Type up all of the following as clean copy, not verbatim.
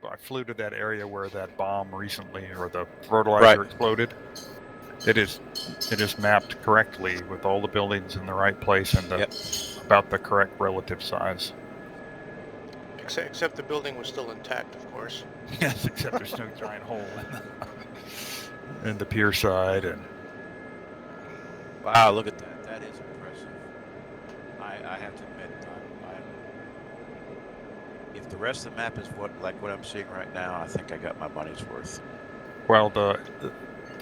I flew to that area where that bomb recently, or the Right. fertilizer exploded. It is mapped correctly with all the buildings in the right place and Yep. about the correct relative size. Except the building was still intact, of course. Yes, except there's no giant hole in the pier side. And Wow, look at that. That is impressive. I have to admit, if the rest of the map is what I'm seeing right now, I think I got my money's worth. well, the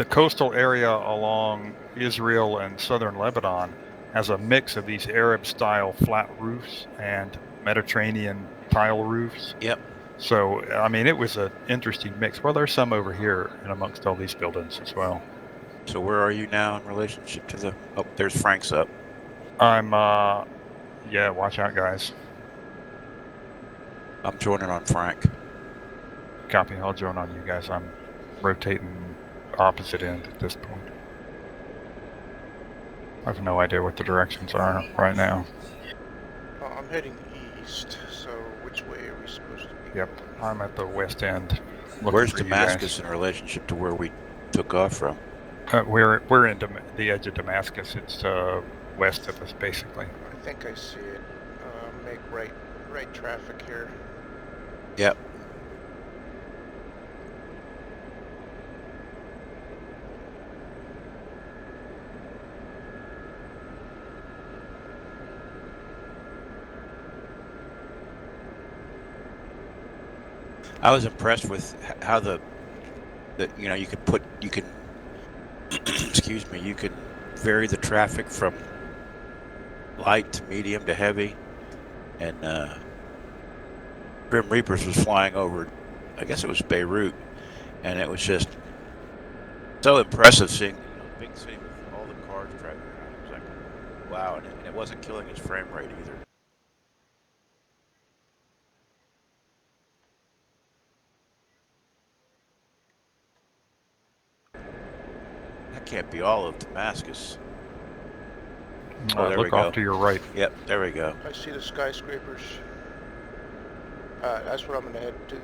coastal area along Israel and southern Lebanon has a mix of these Arab-style flat roofs and Mediterranean tile roofs. Yep. So, I mean, it was an interesting mix. Well, there's some over here and amongst all these buildings as well. So where are you now in relationship to the... Oh, there's Frank's up. I'm, yeah, watch out, guys. I'm joining on Frank. Copy, I'll join on you guys. I'm rotating opposite end at this point. I have no idea what the directions are right now. I'm heading east, so which way are we supposed to be? Yep, I'm at the west end. Where's Damascus in relationship to where we took off from? We're in the edge of Damascus. It's west of us, basically. I think I see it. Make right traffic here. Yep. I was impressed with how you can excuse me, you can vary the traffic from light to medium to heavy, and Grim Reapers was flying over, I guess it was Beirut, and it was just so impressive seeing the big city with all the cars driving around. It was like, wow, and it wasn't killing his frame rate either. That can't be all of Damascus. Oh, there we Look go. off to your right. Yep, there we go. I see the skyscrapers. That's what I'm going to head to.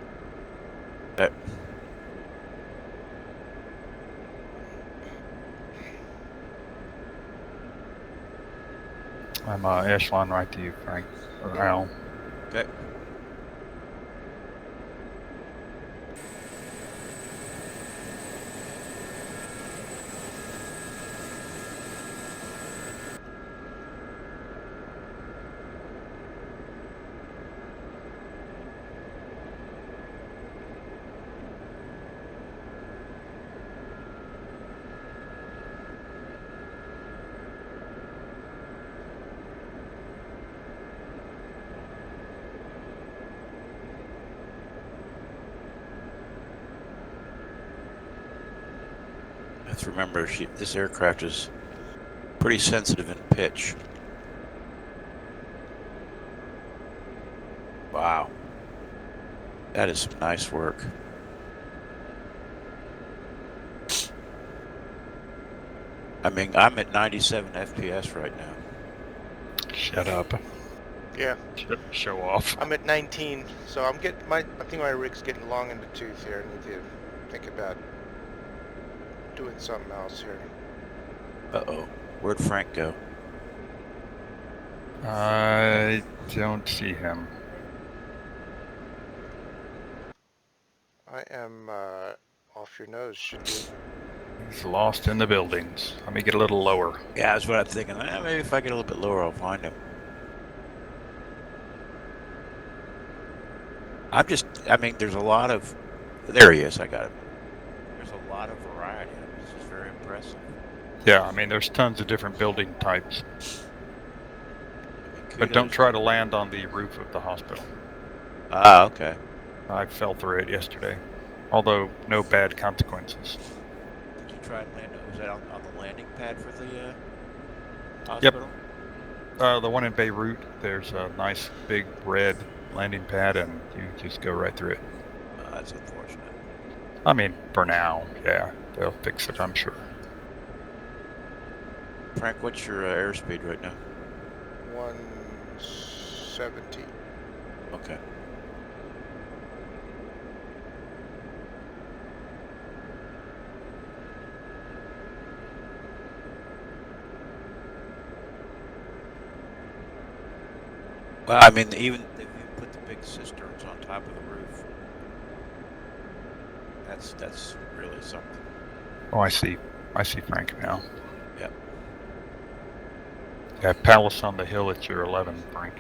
I'm echelon right to you, Frank. Or Al. Okay. Let's remember, this aircraft is pretty sensitive in pitch. Wow. That is some nice work. I mean, I'm at 97 FPS right now. Shut up. Yeah. Show off. I'm at 19, so I think my rig's getting long in the tooth here. I need to think about doing something else here. Uh-oh. Where'd Frank go? I don't see him. I am off your nose, should be. He's lost in the buildings. Let me get a little lower. Yeah, that's what I'm thinking. Maybe if I get a little bit lower, I'll find him. There's a lot of... There he is, I got him. There's a lot of variety. This is very impressive. Yeah, I mean, there's tons of different building types. But don't try to land on the roof of the hospital. Ah, okay. I fell through it yesterday. Although, no bad consequences. Did you try and land? Was that on the landing pad for the hospital? Yep. The one in Beirut, there's a nice big red landing pad, and you just go right through it. That's unfortunate. I mean, for now, yeah. They'll fix it, I'm sure. Frank, what's your airspeed right now? 170. Okay. Well, I mean, even they've even put the big cisterns on top of the roof. That's really something. Oh, I see. I see Frank now. Yep. Yeah, Palace on the Hill at your 11, Frank.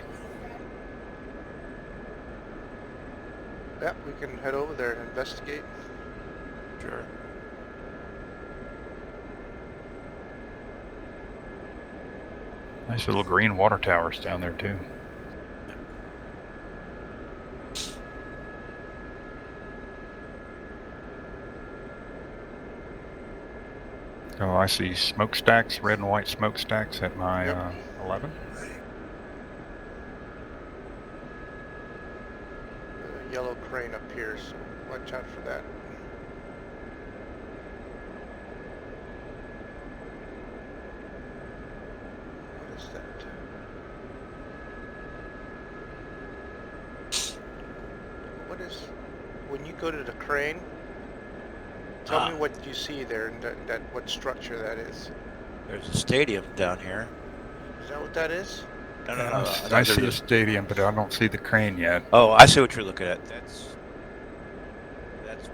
Yeah, we can head over there and investigate. Sure. Nice little green water towers down there too. Oh, I see smokestacks, red and white smokestacks at my Yep. 11. A yellow crane up here, so watch out for that. What is that? What is... When you go to the crane, tell me what you see there, and that what structure that is. There's a stadium down here. Is that what that is? No. I see a stadium, but I don't see the crane yet. Oh, I see what you're looking at. That's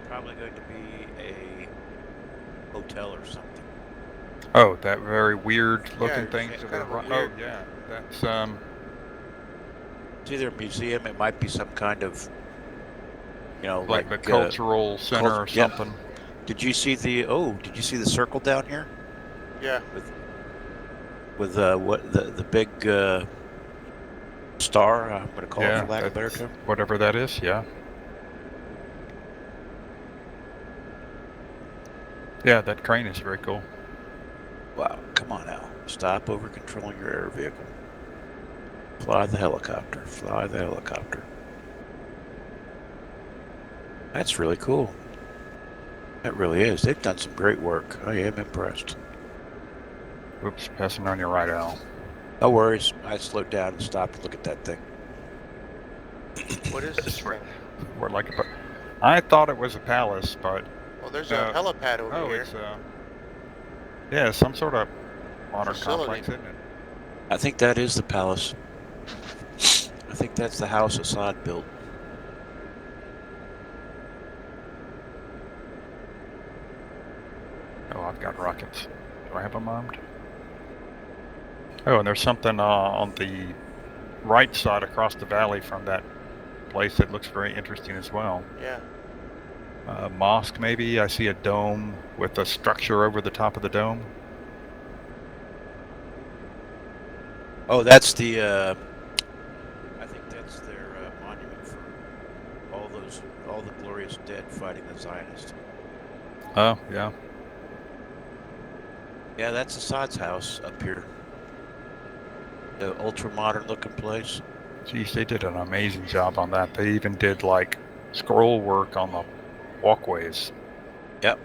probably going to be a hotel or something. Oh, that very weird looking Yeah, thing it's to kind the of a right. weird- Oh, yeah, that's It's either a museum. It might be some kind of, like the cultural center or yeah. something. Did you see the circle down here Yeah. with what the big star? I'm going to call it, for lack of a better term. Whatever that is, yeah. Yeah, that crane is very cool. Wow, come on now. Stop over controlling your air vehicle. Fly the helicopter. Fly the helicopter. That's really cool. That really is. They've done some great work. I am impressed. Oops, passing on your right, Al. No worries. I slowed down and stopped to look at that thing. What is this thing? I thought it was a palace, but Well, there's a helipad over here. It's some sort of modern Facility. complex, isn't it? I think that is the palace. I think that's the house Assad built. Oh, I've got rockets. Do I have them armed? Oh, and there's something on the right side across the valley from that place that looks very interesting as well. Yeah. Mosque, maybe. I see a dome with a structure over the top of the dome. Oh, that's the. I think that's their monument for all the glorious dead fighting the Zionists. Oh, yeah. Yeah, that's Assad's house up here. The ultra-modern looking place. Geez, they did an amazing job on that. They even did like scroll work on the walkways. Yep.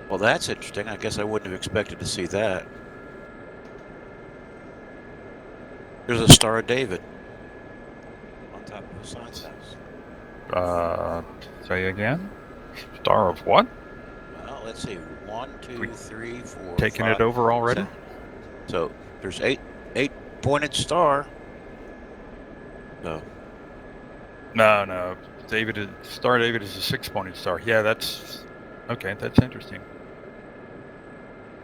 Well, that's interesting. I guess I wouldn't have expected to see that. There's a Star of David on top of Assad's house. Say again? Star of what? Well, let's see. 1, 2, 3, 4. Taking 5, it over already? So there's eight pointed star. So. No. Star David is a 6-pointed star. Yeah, that's okay. That's interesting.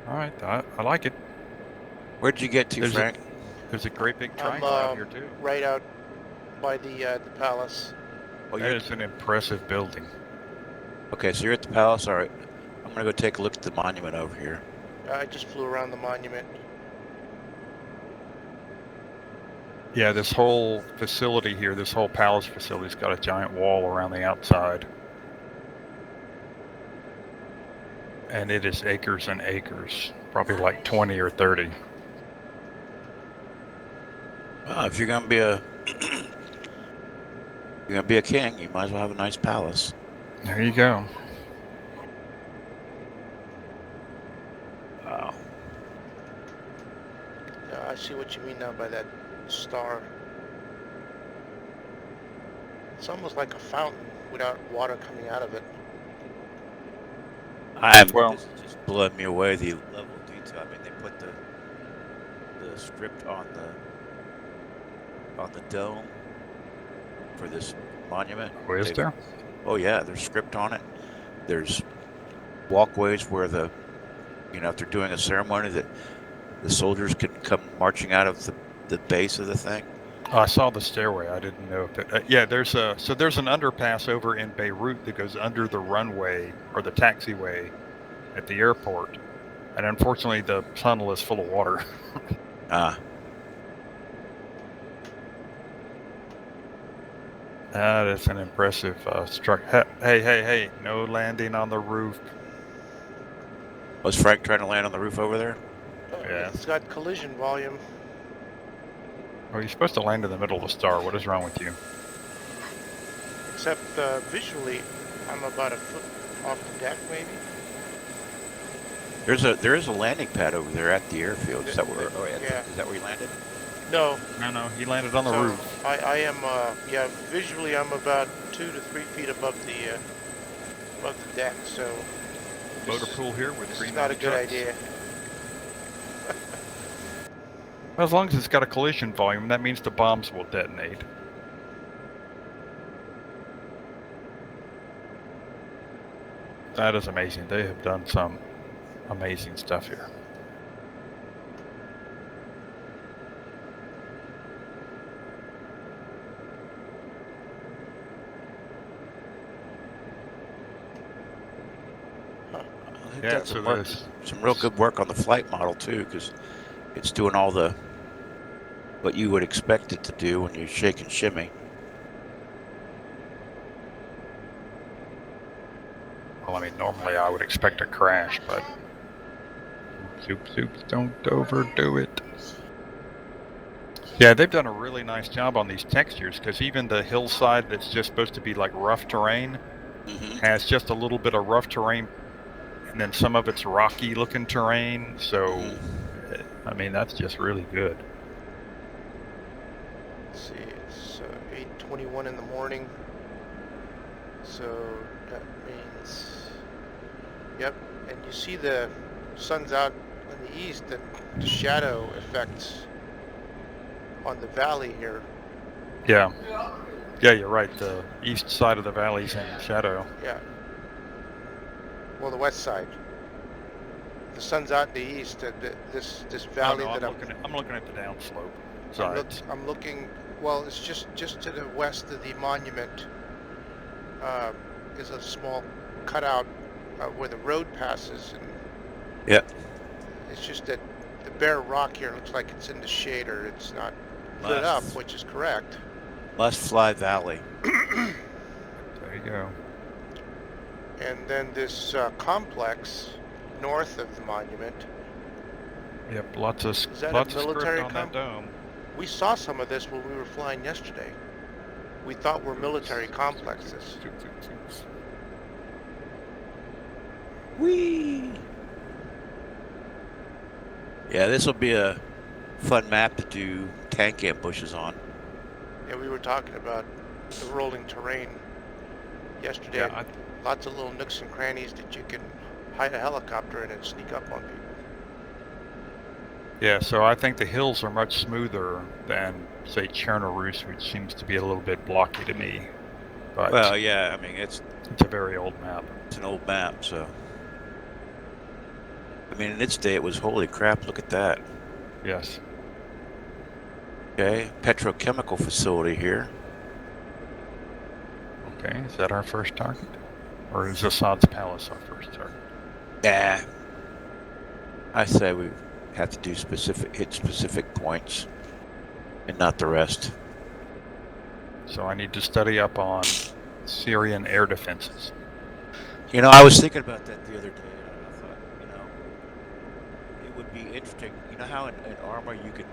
All right, I like it. Where'd you get to, Frank? There's a great big triangle out here too. Right out by the palace. Oh, that is an impressive building. Okay, so you're at the palace. All right, I'm gonna go take a look at the monument over here. I just flew around the monument. Yeah, this whole facility here, this whole palace facility's got a giant wall around the outside. And it is acres and acres, probably like 20 or 30. Well, if you're gonna be a king, you might as well have a nice palace. There you go. Wow. I see what you mean now by that star. It's almost like a fountain without water coming out of it. This is just blowing me away, the level of detail. I mean, they put the script on the dome for this monument? Oh, is there? Oh yeah, there's script on it. There's walkways where if they're doing a ceremony, that the soldiers can come marching out of the base of the thing. Oh, I saw the stairway. I didn't know if it. Yeah, there's an underpass over in Beirut that goes under the runway or the taxiway at the airport, and unfortunately the tunnel is full of water. That is an impressive structure. Hey! No landing on the roof. Was Frank trying to land on the roof over there? Yeah. It's got collision volume. Oh, you're supposed to land in the middle of the star. What is wrong with you? Except visually, I'm about a foot off the deck, maybe. There is a landing pad over there at the airfield. Is that where? Yeah. Is that where you landed? No. No, he landed on the So roof. I am, visually I'm about 2 to 3 feet above the deck, so Motor pool here with this three is not a good trucks. idea. Well, as long as it's got a collision volume, that means the bombs will detonate. That is amazing. They have done some amazing stuff here. I think Yeah, that's so some there's some real good work on the flight model too, because it's doing all what you would expect it to do when you shake and shimmy. Well, I mean, normally I would expect a crash, but soups, don't overdo it. Yeah, they've done a really nice job on these textures, because even the hillside that's just supposed to be like rough terrain has just a little bit of rough terrain, and then some of it's rocky looking terrain. So, I mean, that's just really good. Let's see, it's 8:21 in the morning, so that means, yep, and you see the sun's out in the east and the shadow effects on the valley here. Yeah, you're right. The east side of the valley's in shadow. Yeah. Well, the west side. The sun's out in the east, and this valley that I'm looking at the downslope I'm, sides. I'm looking. Well, it's just to the west of the monument. Is a small cutout where the road passes, and Yeah. it's just that the bare rock here looks like it's in the shade, or it's not lit up, which is correct. Must Fly Valley. There you go. And then this complex north of the monument. Yep, lots of Is that a script military on that dome. We saw some of this when we were flying yesterday. We thought were military complexes. Whee! Yeah, this will be a fun map to do tank ambushes on. Yeah, we were talking about the rolling terrain yesterday. Yeah, Lots of little nooks and crannies that you can hide a helicopter in and sneak up on people. Yeah, so I think the hills are much smoother than, say, Chernobyl, which seems to be a little bit blocky to me. But Well, yeah, I mean, it's a very old map. It's an old map, so. I mean, in its day, it was, holy crap, look at that. Yes. Okay, petrochemical facility here. Okay, is that our first target? Or is Assad's palace our first target? Yeah. I say we have to do hit specific points and not the rest. So I need to study up on Syrian air defenses. You know, I was thinking about that the other day, and I thought, it would be interesting. You know how in armor you can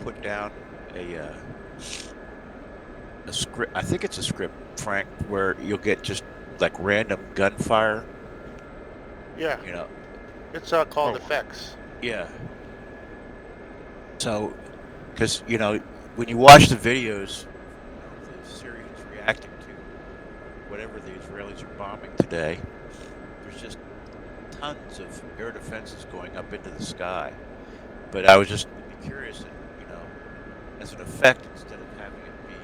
put down a script. I think it's a script, Frank, where you'll get just like random gunfire. Yeah. It's called effects. Yeah. So, because when you watch the videos, the Syrians reacting to whatever the Israelis are bombing today, there's just tons of air defenses going up into the sky. But I was just curious that, as an effect instead of having it be,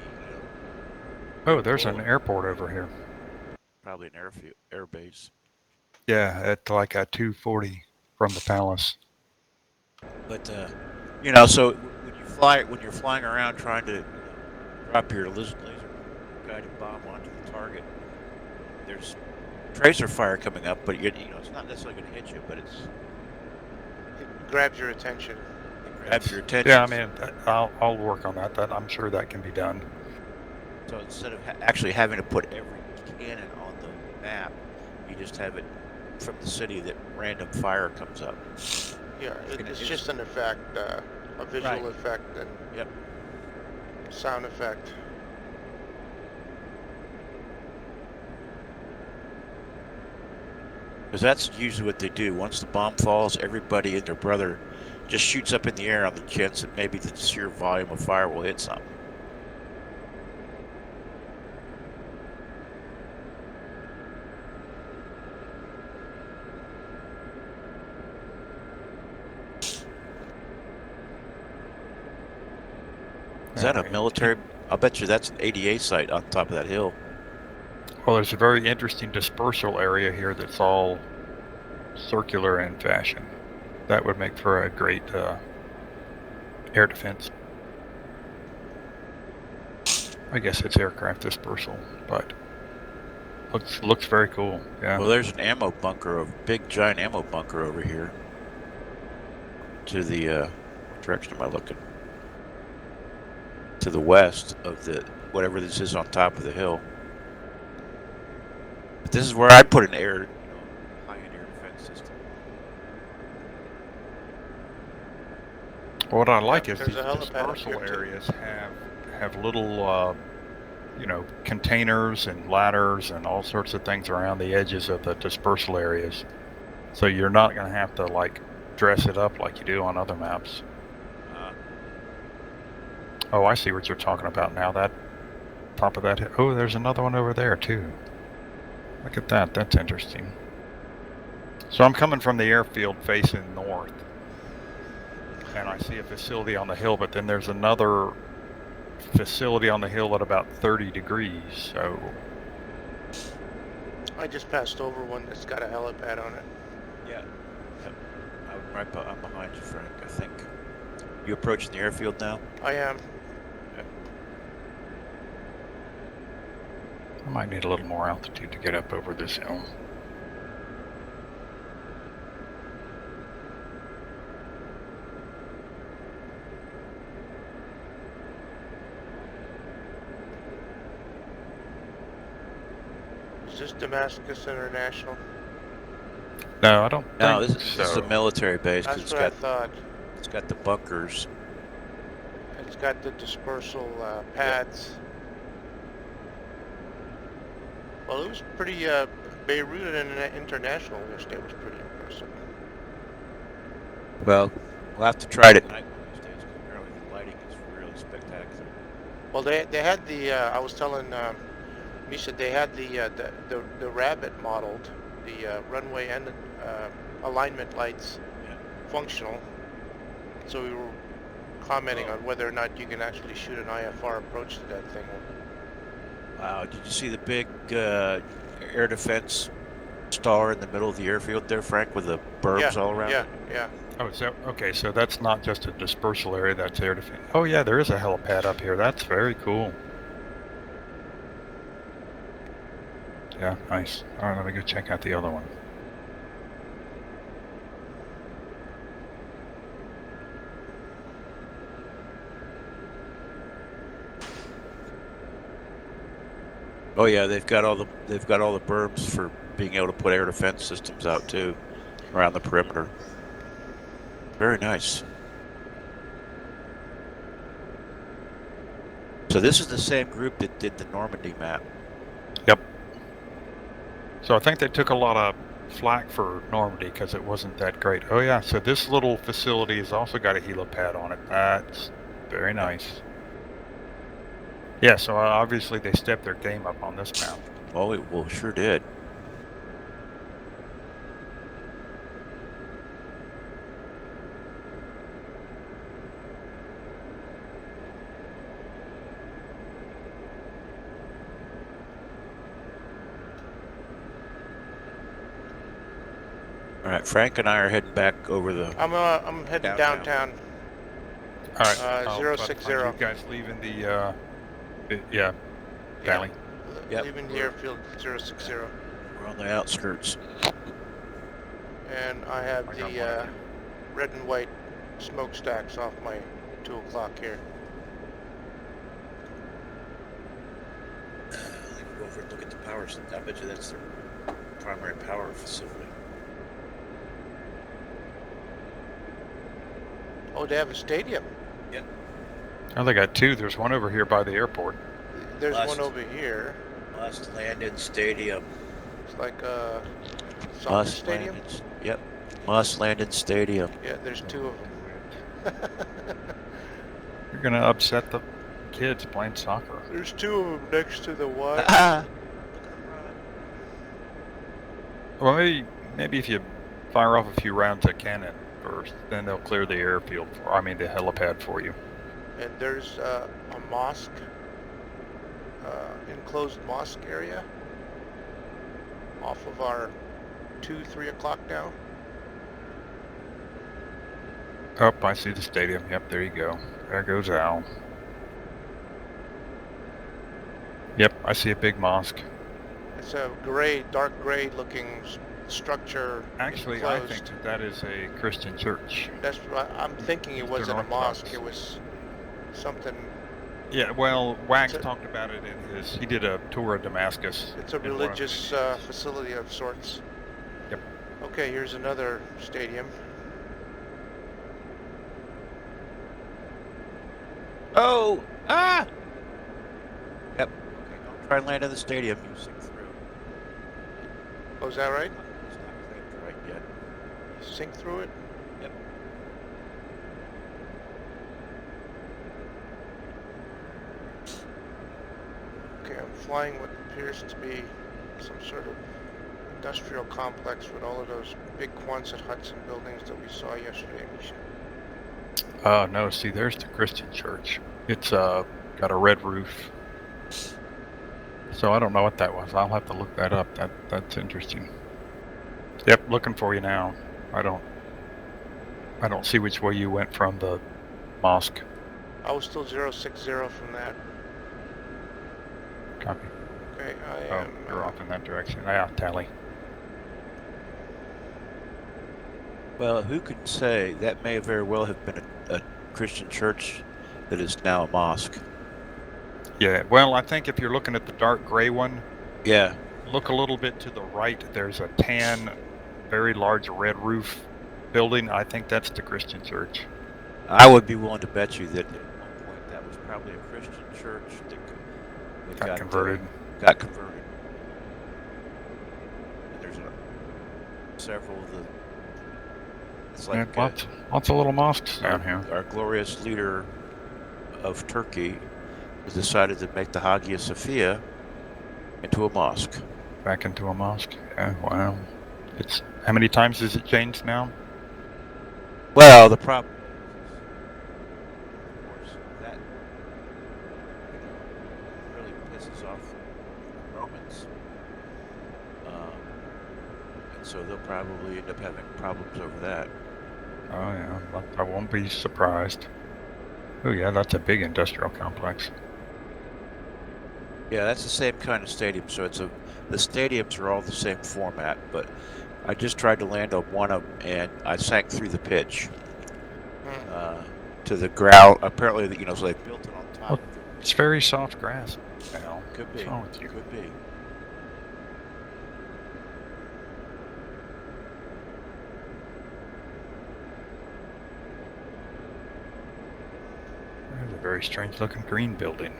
Oh, there's an bullet. airport over here. Probably an air base. Yeah, at like a 240 from the palace. But so when you're flying around trying to drop your laser guided bomb onto the target, there's tracer fire coming up, but it's not necessarily going to hit you, but it grabs your attention. grabs your attention. Yeah, I mean, I'll work on that. I'm sure that can be done. So instead of actually having to put every cannon on the map, you just have it from the city that random fire comes up. Yeah, it's just an effect, a visual effect and sound effect. Because that's usually what they do. Once the bomb falls, everybody and their brother just shoots up in the air on the chance that maybe the sheer volume of fire will hit something. Is that a military? I'll bet you that's an ADA site on top of that hill. Well, there's a very interesting dispersal area here that's all circular in fashion. That would make for a great air defense. I guess it's aircraft dispersal, but looks very cool. Yeah. Well, there's an ammo bunker, a big giant ammo bunker over here. To the what direction am I looking? To the west of the whatever this is on top of the hill. But this is where I put an high-end air defense system. What I like is there's these a helipad up dispersal here, too. areas have little containers and ladders and all sorts of things around the edges of the dispersal areas. So you're not going to have to like dress it up like you do on other maps. Oh, I see what you're talking about now. That top of that. Oh, there's another one over there too. Look at that. That's interesting. So I'm coming from the airfield facing north, and I see a facility on the hill, but then there's another facility on the hill at about 30 degrees. So I just passed over one that's got a helipad on it. Yeah. I'm behind you, Frank. I think. You approaching the airfield now? I am. I might need a little more altitude to get up over this hill. Is this Damascus International? No, I don't No, think this is a military base. That's what I thought. It's got the bunkers. It's got the dispersal pads. Well, it was pretty, Beirut and International yesterday was pretty impressive. Well, we'll have to try it at night one of these days because apparently the lighting is really spectacular. Well, they had the, I was telling Misha, they had the Rabbit modeled, the runway and alignment lights functional. So we were commenting on whether or not you can actually shoot an IFR approach to that thing. Wow, did you see the big air defense star in the middle of the airfield there, Frank, with the berms all around it? Yeah. Oh, so okay, so that's not just a dispersal area, that's air defense. Oh yeah, there is a helipad up here. That's very cool. Yeah, nice. All right, let me go check out the other one. Oh yeah, they've got all the berms for being able to put air defense systems out too, around the perimeter. Very nice. So this is the same group that did the Normandy map. Yep. So I think they took a lot of flack for Normandy because it wasn't that great. Oh yeah, so this little facility has also got a helipad on it. That's very nice. Yeah, so obviously they stepped their game up on this map. Oh, it sure did. All right, Frank and I are heading back over the. I'm heading downtown. All right. 060. You guys leaving the yeah, Tally. Yep, Leaving the we're- airfield 060. We're on the outskirts. And I have I got the one. red and white smokestacks off my 2 o'clock here. Go over and look at the power. I bet you that's their primary power facility. Oh, they have a stadium. Yep. Oh, they got 2. There's one over here by the airport. There's Must. one over here. Must Landon Stadium. It's like a soccer Must stadium. Landon. Yep. Must Landon Stadium. Yeah, there's 2 of them. You're gonna upset the kids playing soccer. There's 2 of them next to the Y. Well, maybe if you fire off a few rounds at cannon first, then they'll clear the airfield. The helipad for you. And there's a mosque, enclosed mosque area off of our 3 o'clock now. Oh, I see the stadium. Yep, there you go. There goes Al. Yep, I see a big mosque. It's a dark gray looking structure. Actually, enclosed. I think that is a Christian church. That's what I'm thinking. It wasn't a Orthodox. mosque. It was something. Yeah, well, Wags It's a- talked about it he did a tour of Damascus. It's a in one of religious his- facility of sorts. Yep. Okay, here's another stadium. Oh! Ah! Yep. Okay, don't try and land in the stadium. You sink through. Oh, is that right? It's not claimed right yet. Sink through it? Yep. Okay, I'm flying what appears to be some sort of industrial complex with all of those big Quonset huts and buildings that we saw yesterday, Misha. No, see, there's the Christian church. It's got a red roof. So I don't know what that was. I'll have to look that up. That's interesting. Yep, looking for you now. I don't see which way you went from the mosque. I was still 060 from that. Copy. Okay, I Oh, am. you're off in that direction. Yeah, Tally. Well, who can say that may very well have been a Christian church that is now a mosque? Yeah, well, I think if you're looking at the dark gray one, Yeah. look a little bit to the right. There's a tan, very large red roof building. I think that's the Christian church. I would be willing to bet you that at one point that was probably a Christian church that Got converted. Got converted. And there's several of the. It's Yeah, like lots of little mosques down here. our glorious leader of Turkey has decided to make the Hagia Sophia into a mosque. Back into a mosque. Yeah, wow. It's how many times has it changed now? Well, the problem is, of course, that really pisses off the Romans, and so they'll probably end up having problems over that. Oh yeah, I won't be surprised. Oh yeah, that's a big industrial complex. Yeah, that's the same kind of stadium. So the stadiums are all the same format, but I just tried to land on one of them and I sank through the pitch to the ground. Apparently, so they built it on top. Well, it's very soft grass now. Could be. What's wrong with you? Could be. There's a very strange looking green building.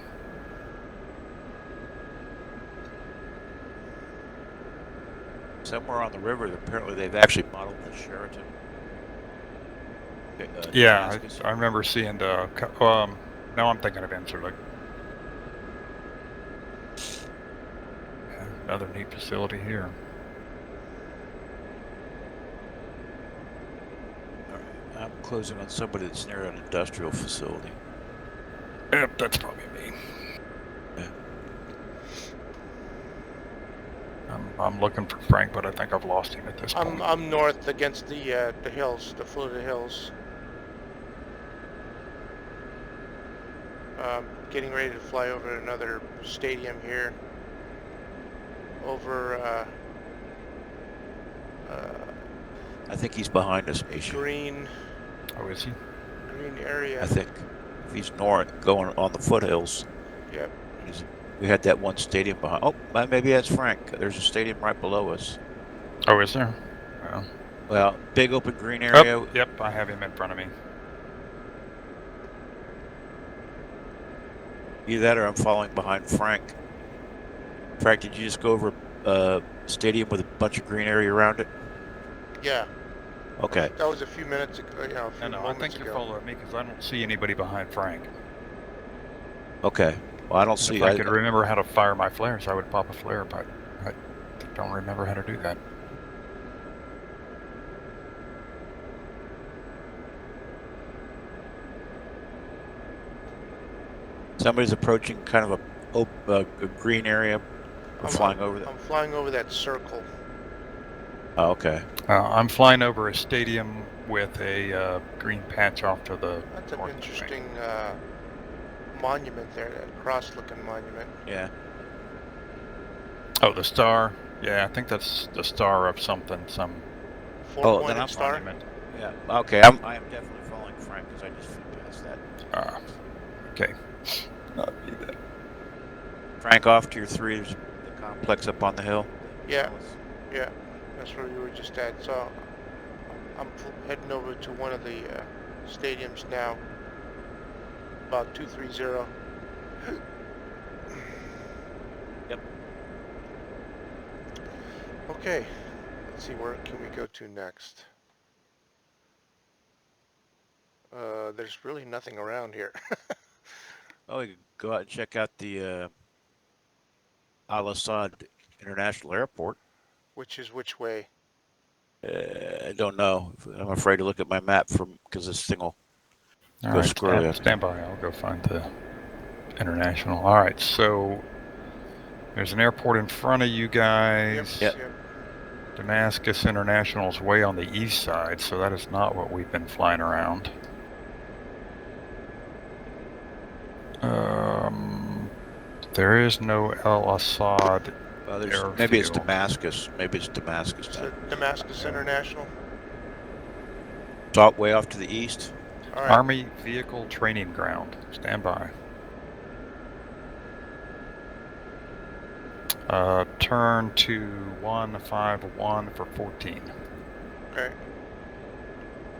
Somewhere on the river, apparently they've actually modeled the Sheraton. Yeah, Damascus. I remember seeing the. Now I'm thinking of Incirlik. Yeah, another neat facility here. All right, I'm closing on somebody that's near an industrial facility. Yep, that's probably me. Yeah. I'm I'm looking for Frank, but I think I've lost him at this point. I'm north against the hills, the foot of the hills. Getting ready to fly over another stadium here. Over I think he's behind us, a Misha. green Oh, is he? area. I think if he's north, going on the foothills. Yep. We had that one stadium behind. Oh, maybe that's Frank. There's a stadium right below us. Oh, is there? Well, big open green area. Oh, yep, I have him in front of me. Either that or I'm following behind Frank. Frank, did you just go over a stadium with a bunch of green area around it? Yeah. Okay. That was a few minutes ago. You know, a few No, I moments think ago. you're following me because I don't see anybody behind Frank. Okay. Well, I don't see. If I could remember how to fire my flares, I would pop a flare, but I don't remember how to do that. Somebody's approaching kind of a green area. We're flying over that. I'm flying over that circle. Oh, okay. I'm flying over a stadium with a green patch off to the That's an north. interesting monument there, that cross-looking monument. Yeah. Oh, the star. Yeah, I think that's the star of something. Some Four-pointed star. monument. Yeah. Okay. I am definitely following Frank because I just flew past that. Okay. Not be that. Frank, off to your 3. There's the complex up on the hill. Yeah. Yeah. That's where we were just at. So I'm heading over to one of the stadiums now. About 230. Yep. Okay. Let's see, where can we go to next? There's really nothing around here. Oh, we could go out and check out the Al-Assad International Airport. Which is which way? I don't know. I'm afraid to look at my map because this thing will go squirrely. Stand by. I'll go find the international. All right, so there's an airport in front of you guys. Yep. Damascus International is way on the east side, so that is not what we've been flying around. There is no Al-Assad. Well, maybe it's Damascus. Maybe it's Damascus. So Damascus International. It's way off to the east. All right. Army Vehicle Training Ground. Stand by. Turn to 151 for 14. Okay.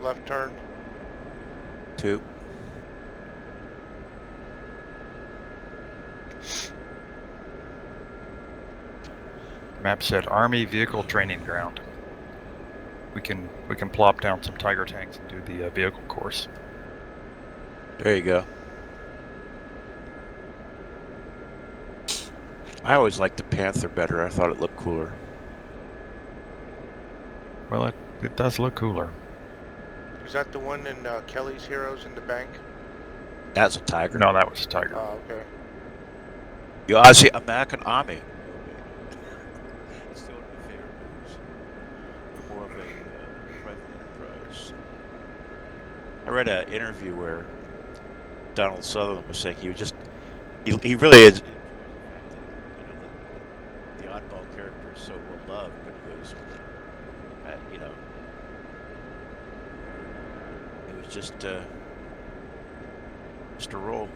Left turn. 2. Map said Army Vehicle Training Ground. We can plop down some Tiger tanks and do the vehicle course. There you go. I always liked the Panther better. I thought it looked cooler. Well, it does look cooler. Is that the one in Kelly's Heroes in the bank? That's a Tiger. No, that was a Tiger. Oh, okay. You see American Army. It's still one of my favorite movies. More of a private enterprise. I read an interview where Donald Sutherland was saying he really is. The oddball character is so well loved, but he goes, it was just a role.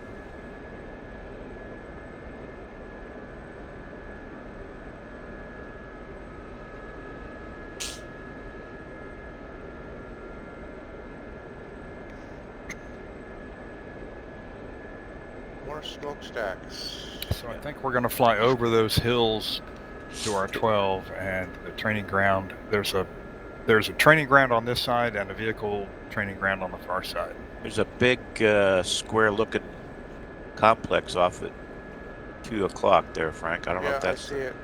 More smokestacks. So I think we're going to fly over those hills to our 12 and the training ground. There's a training ground on this side and a vehicle training ground on the far side. There's a big square-looking complex off at 2 o'clock there, Frank. I don't know if that's. I see it.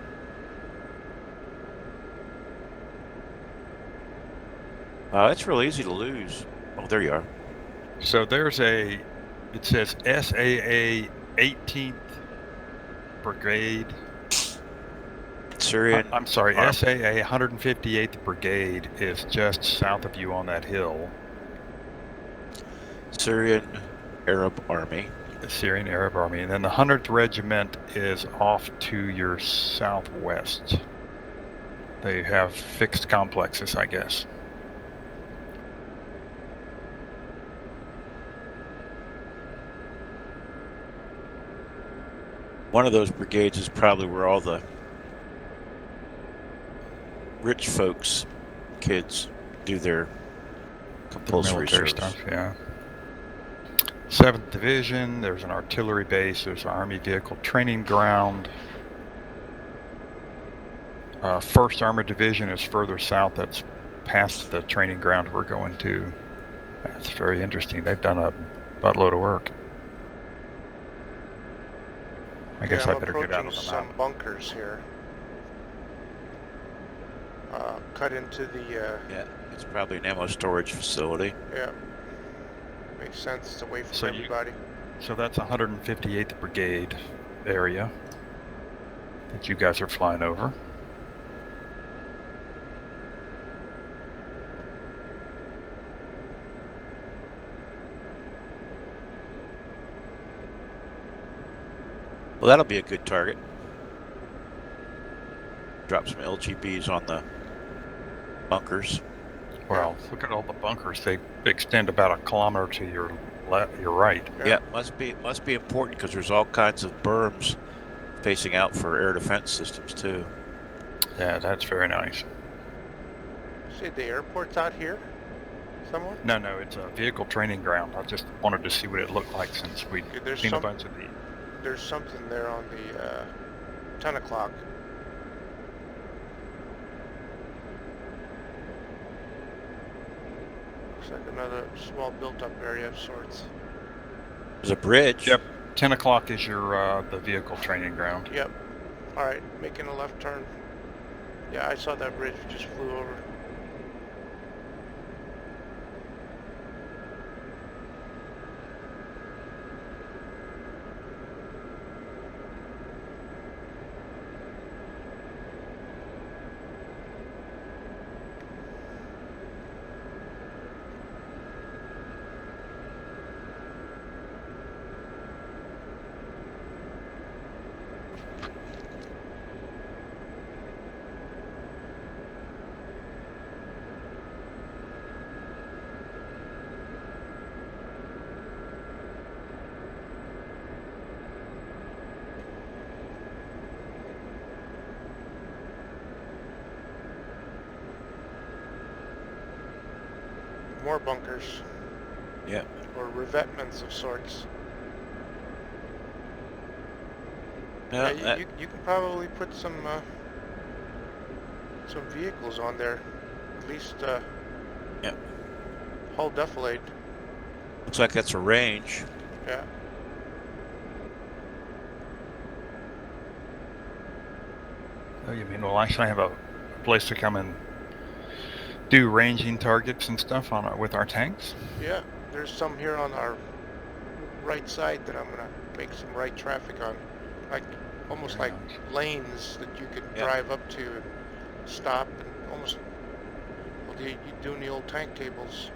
It's real easy to lose. Oh, there you are. So there's it says SAA 18th Brigade. Syrian. I'm sorry, Army. SAA 158th Brigade is just south of you on that hill. Syrian Arab Army. The Syrian Arab Army. And then the 100th Regiment is off to your southwest. They have fixed complexes, I guess. One of those brigades is probably where all the rich folks' kids do their compulsory military service. stuff, yeah. 7th Division, there's an artillery base, there's an Army vehicle training ground. 1st Armored Division is further south, that's past the training ground we're going to. That's very interesting. They've done a buttload of work. I guess I better get out of the some map. bunkers here. Cut into the, Yeah, it's probably an ammo storage facility. yeah. Makes sense, it's away from So everybody. So that's 158th Brigade area that you guys are flying over. Well, that'll be a good target. Drop some LGBs on the bunkers. Well, look at all the bunkers. They extend about a kilometer to your right. Yeah, must be important because there's all kinds of berms facing out for air defense systems too. Yeah, that's very nice. See, the airport's out here somewhere? No, it's a vehicle training ground. I just wanted to see what it looked like since we'd seen a bunch of the... There's something there on the 10 o'clock. Looks like another small built-up area of sorts. There's a bridge. Yep, 10 o'clock is your the vehicle training ground. Yep. All right, making a left turn. Yeah, I saw that bridge, just flew over. More bunkers. Yeah. Or revetments of sorts. No, Yeah, you can probably put some vehicles on there. At least yeah. hull defilade. Looks like that's a range. Yeah. Oh, you mean we'll actually have a place to come and do ranging targets and stuff on with our tanks? Yeah, there's some here on our right side that I'm gonna make some right traffic on, like almost Very like nice. lanes that you can drive up to and stop and almost. Well, you doing the old tank tables?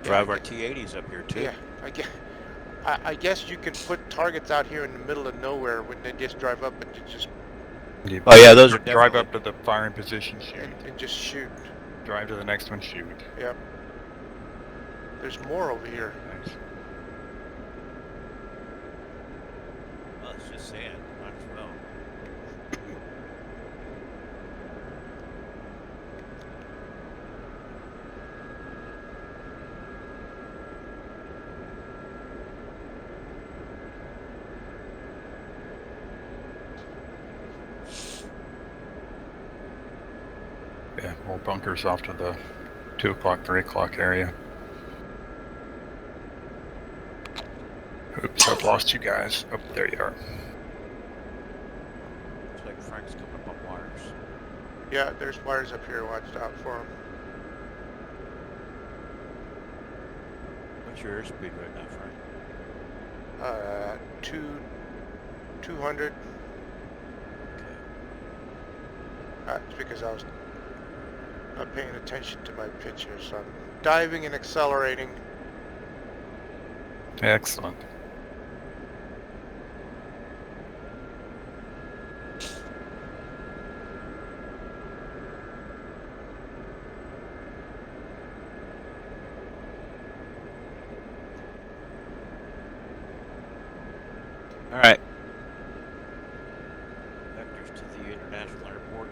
Drive our T-80s up here too. Yeah, I guess you can put targets out here in the middle of nowhere when they just drive up and you just Oh yeah, those are drive definitely... up to the firing position, shoot. and just shoot. Drive to the next one, shoot. Yep. There's more over here. Nice. Well, it's just sand. Might as well. Yeah, more bunkers off to the 2 o'clock, 3 o'clock area. Oops, I've lost you guys. Oh, there you are. Looks like Frank's coming up on wires. Yeah, there's wires up here. Watch out for them. What's your airspeed right now, Frank? 2 200. It's because I was not paying attention to my picture, so I'm diving and accelerating. Excellent. All right. Vectors to the international airport.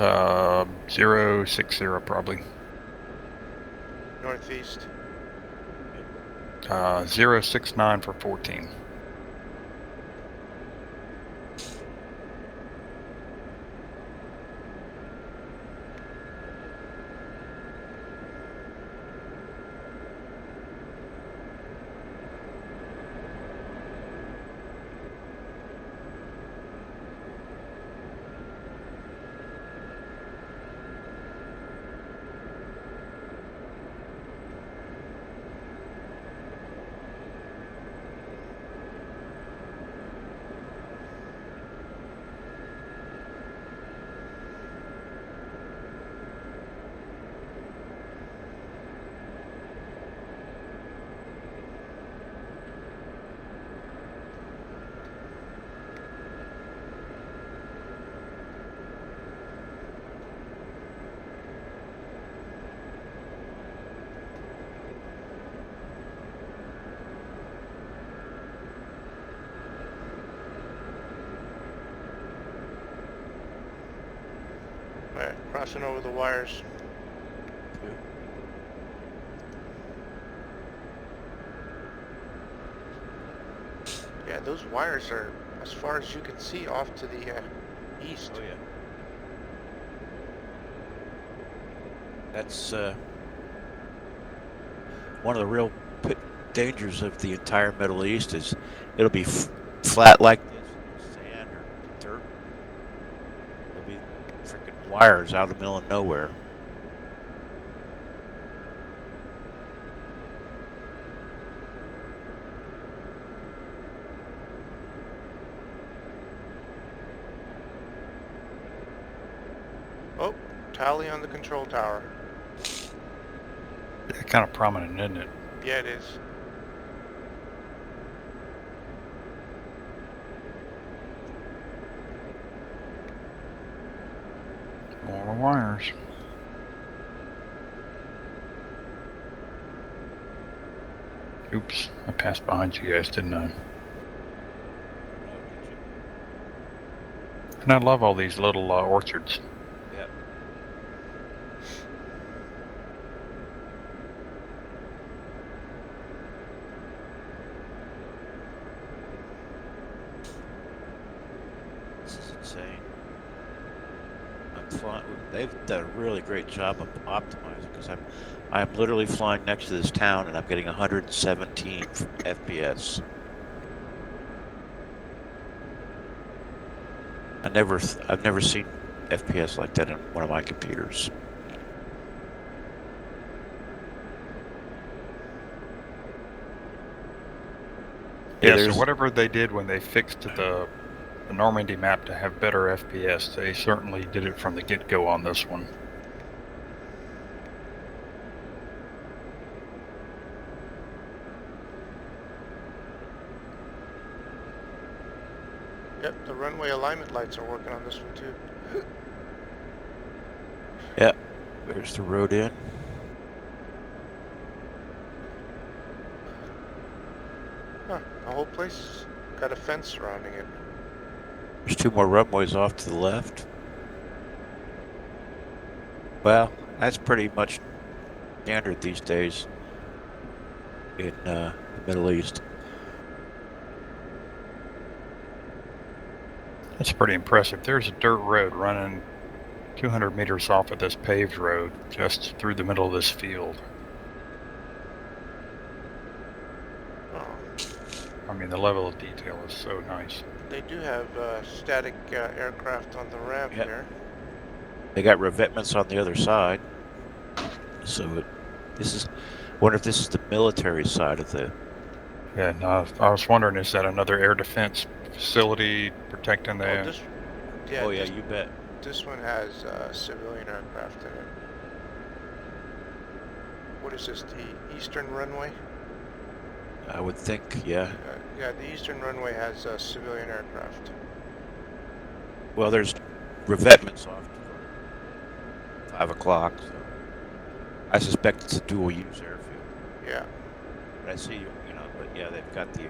Uh, 060 probably. Northeast. 069 for 14. Alright, crossing over the wires. Yeah, those wires are as far as you can see off to the east. Oh yeah. That's one of the real dangers of the entire Middle East is it'll be flat like this, sand or dirt. There'll be freaking wires out in the middle of nowhere. Oh, tally on the control tower. Yeah, kind of prominent, isn't it? Yeah, it is. More wires. Oops, I passed behind you guys, didn't I? And I love all these little orchards. Yep. This is insane. I'm flying. They've done a really great job of optimizing because I'm literally flying next to this town and I'm getting 117 FPS. I've never seen FPS like that in one of my computers. Yeah, there's- so whatever they did when they fixed the Normandy map to have better FPS, they certainly did it from the get-go on this one. Yep, the runway alignment lights are working on this one too. Yep. There's the road in. Huh, the whole place got a fence surrounding it. There's two more runways off to the left. Well, that's pretty much standard these days in the Middle East. That's pretty impressive. There's a dirt road running 200 meters off of this paved road just through the middle of this field. Oh, I mean, the level of detail is so nice. they do have static aircraft on the ramp Yep. here. They got revetments on the other side, so this is. Wonder if this is the military side of the. Yeah, no, I was wondering, is that another air defense facility protecting Oh, the? Oh yeah, you bet. this one has civilian aircraft in it. What is this, the eastern runway? I would think, yeah. Yeah, the eastern runway has civilian aircraft. Well, there's revetments off to 5 o'clock, so I suspect it's a dual-use airfield. Yeah. But I see, but yeah, they've got the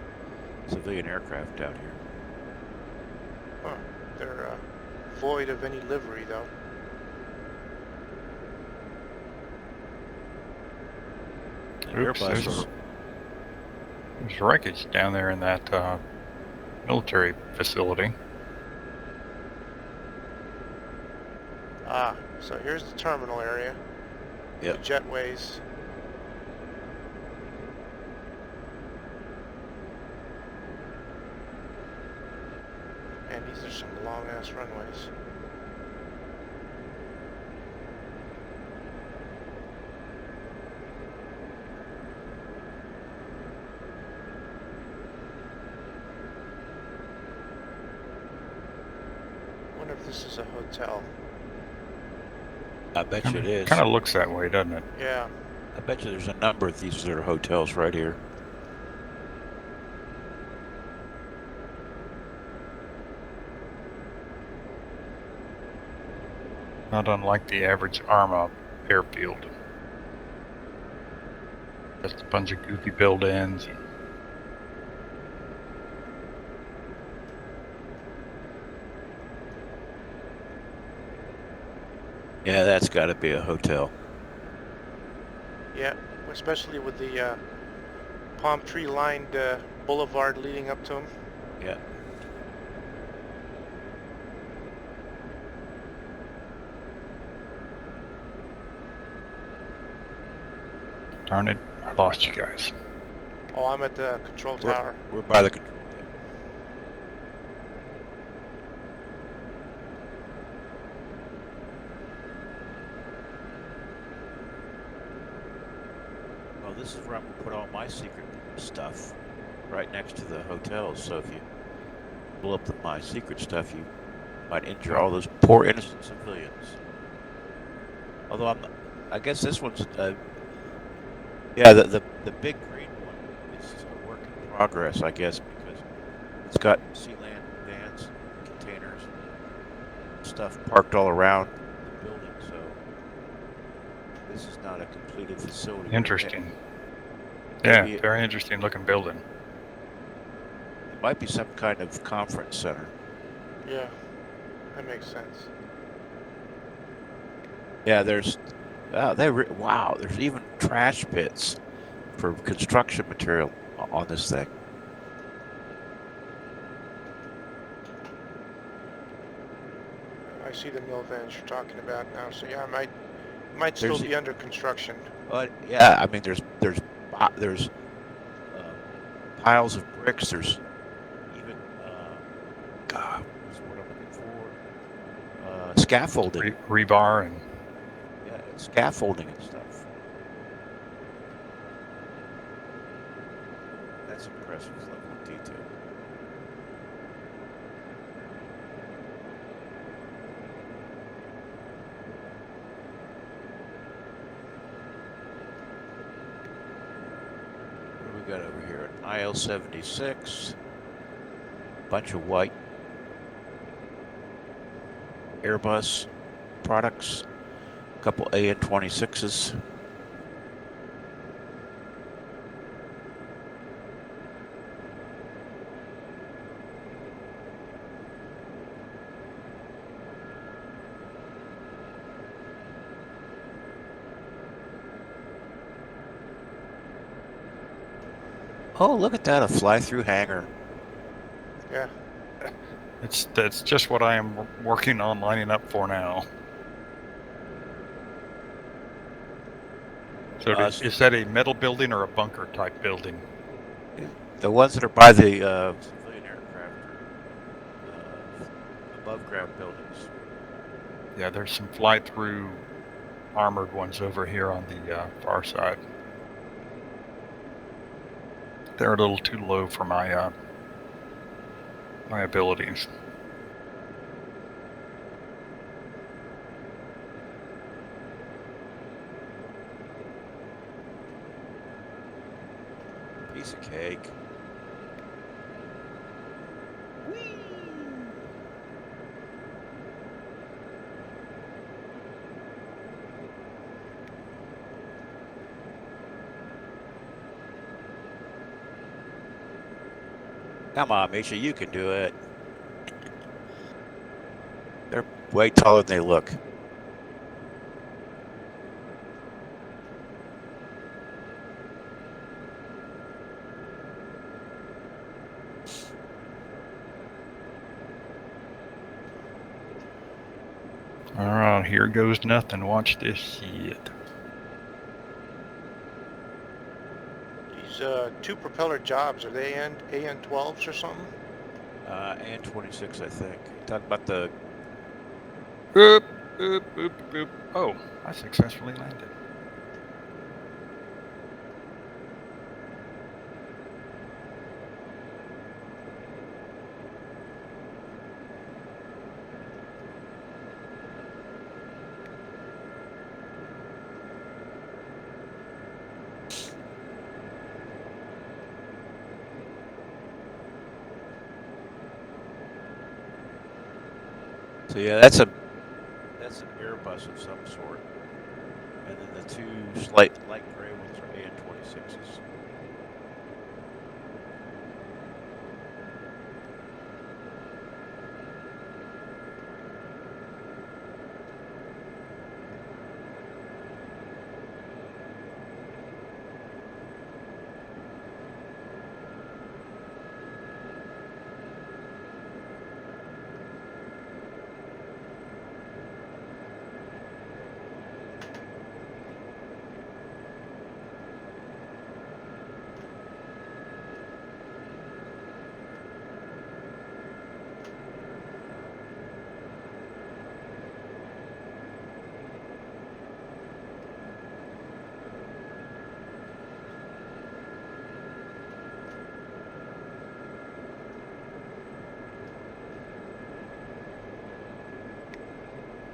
civilian aircraft out here. Huh. They're void of any livery, though. Oops, there's wreckage down there in that military facility. Ah, so here's the terminal area. Yep. The jetways. And these are some long-ass runways. I wonder if this is a hotel. I bet you it is. Kind of looks that way, doesn't it? Yeah. I bet you there's a number of these that are hotels right here. Not unlike the average ARMA airfield. Just a bunch of goofy build-ins. Yeah, that's got to be a hotel. Yeah, especially with the palm tree-lined boulevard leading up to them. Yeah. Darn it, I lost you guys. Oh, I'm at the control tower. We're by the control tower. Well, this is where I'm going to put all my secret stuff, right next to the hotels. So if you blow up my secret stuff, you might injure all those poor innocent civilians. Although I guess this one's, yeah, the big green one is a work in progress, I guess, because it's got Sealand vans, containers, stuff parked all around the building. So this is not a completed facility. Interesting. Maybe Yeah, very interesting looking building. It might be some kind of conference center. Yeah, that makes sense. Yeah, there's, wow, there's even trash pits for construction material on this thing. I see the mill vans you're talking about now. So yeah, it might still be under construction. Yeah, I mean, there's piles of bricks. There's even God, what's the word I'm looking for? Scaffolding, Rebar and scaffolding and stuff. That's impressive level of detail. What do we got over here? An IL-76, bunch of white Airbus products, a couple AN-26s. Oh, look at that, a fly-through hangar. Yeah. that's just what I am working on lining up for now. So is that a metal building or a bunker type building? The ones that are by the civilian aircraft are above ground buildings. Yeah, there's some fly-through armored ones over here on the far side. they're a little too low for my my abilities. Piece of cake. Come on, Misha, you can do it. They're way taller than they look. All right, here goes nothing. Watch this shit. These two propeller jobs, are they AN-12s or something? And 26, I think. Talk about the. Oop, oop, oop, oop. Oh, I successfully landed. So yeah, that's an Airbus of some sort, and then the two light gray ones are AN-26s.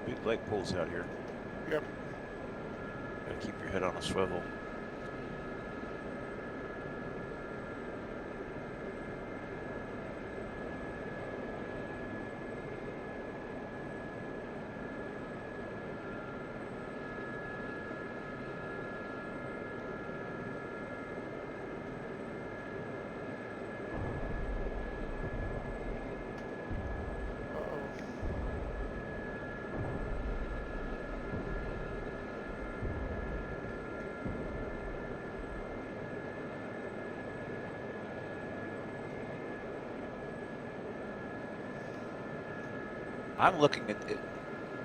Big light poles out here. Yep. Gotta keep your head on a swivel. Uh-oh. I'm looking at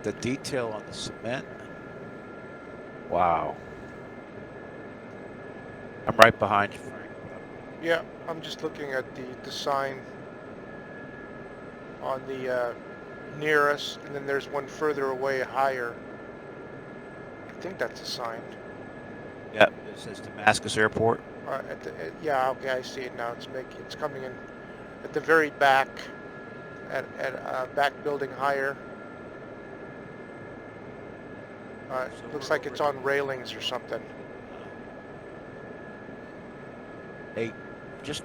the detail on the cement. Wow. I'm right behind you, Frank. Yeah, I'm just looking at the sign on the nearest, and then there's one further away higher. I think that's a sign. Yeah, it says Damascus Airport. Yeah, okay, I see it now. It's coming in at the very back, at back building higher. So Looks we're like it's over on railings or something. Hey, just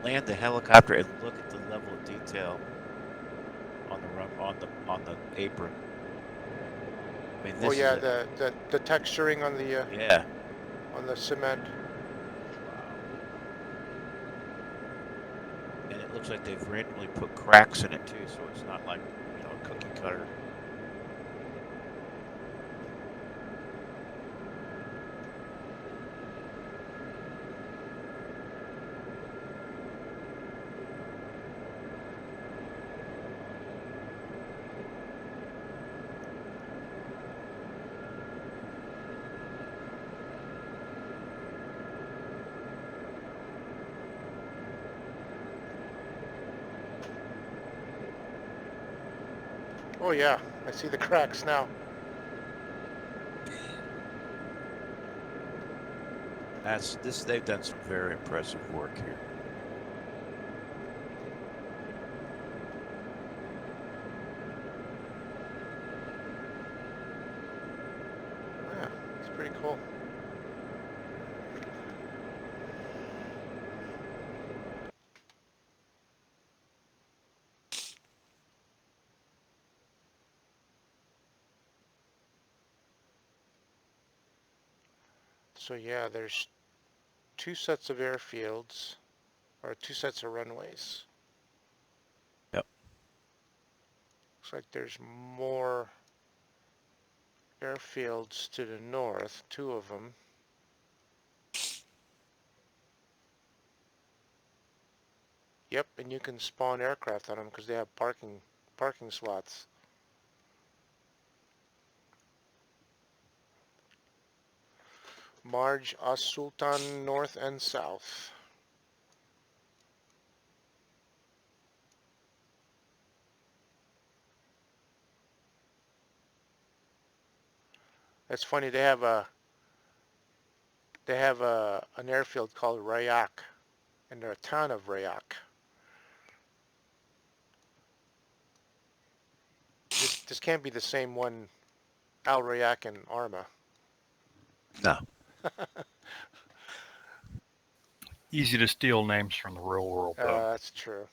land the helicopter and look at the level of detail on the apron. I mean, Oh this yeah, is the texturing on the yeah. on the cement. And it looks like they've randomly put cracks in it too, so it's not like, a cookie cutter. Oh yeah, I see the cracks now. They've done some very impressive work here. Yeah, it's pretty cool. So yeah, there's 2 sets of airfields, or 2 sets of runways. Yep. Looks like there's more airfields to the north, 2 of them. Yep, and you can spawn aircraft on them because they have parking slots. Marj As Sultan north and south. It's funny, they have an airfield called Rayak, and they're a town of Rayak. This can't be the same one, Al Rayak and Arma. No. Easy to steal names from the real world, though. That's true.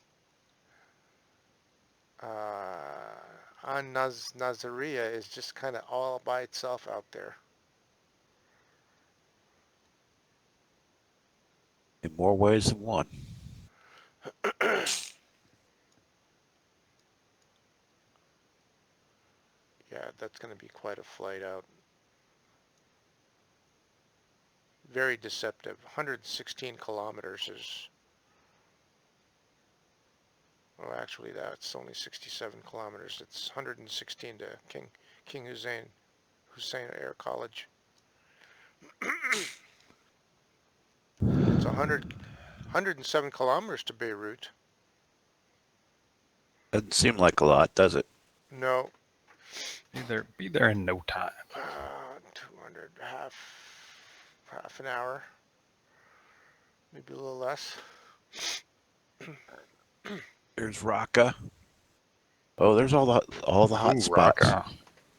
Nazaria is just kind of all by itself out there. In more ways than one. Yeah, that's going to be quite a flight out. Very deceptive. 116 kilometers is... Well, actually, that's only 67 kilometers. It's 116 to King Hussein Air College. It's 107 kilometers to Beirut. Doesn't seem like a lot, does it? No. Be there in no time. 200, half an hour. Maybe a little less. There's Raqqa. Oh, there's all the hot Ooh, spots. Raqqa.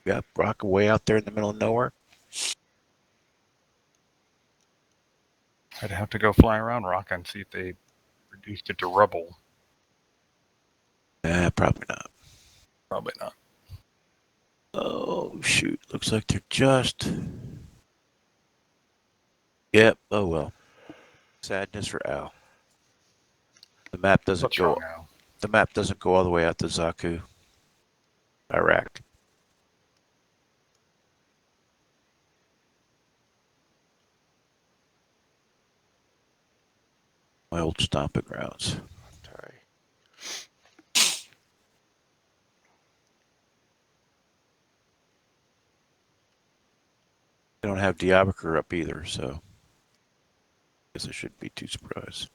Yeah, Raqqa way out there in the middle of nowhere. I'd have to go fly around Raqqa and see if they reduced it to rubble. Probably not. Probably not. Oh, shoot. Looks like they're just... Yep, oh well. Sadness for Al. The map doesn't What's go... wrong now? The map doesn't go all the way out to Zaku, Iraq. My old stomping grounds. They don't have Diyarbakir up either, so I guess I shouldn't be too surprised.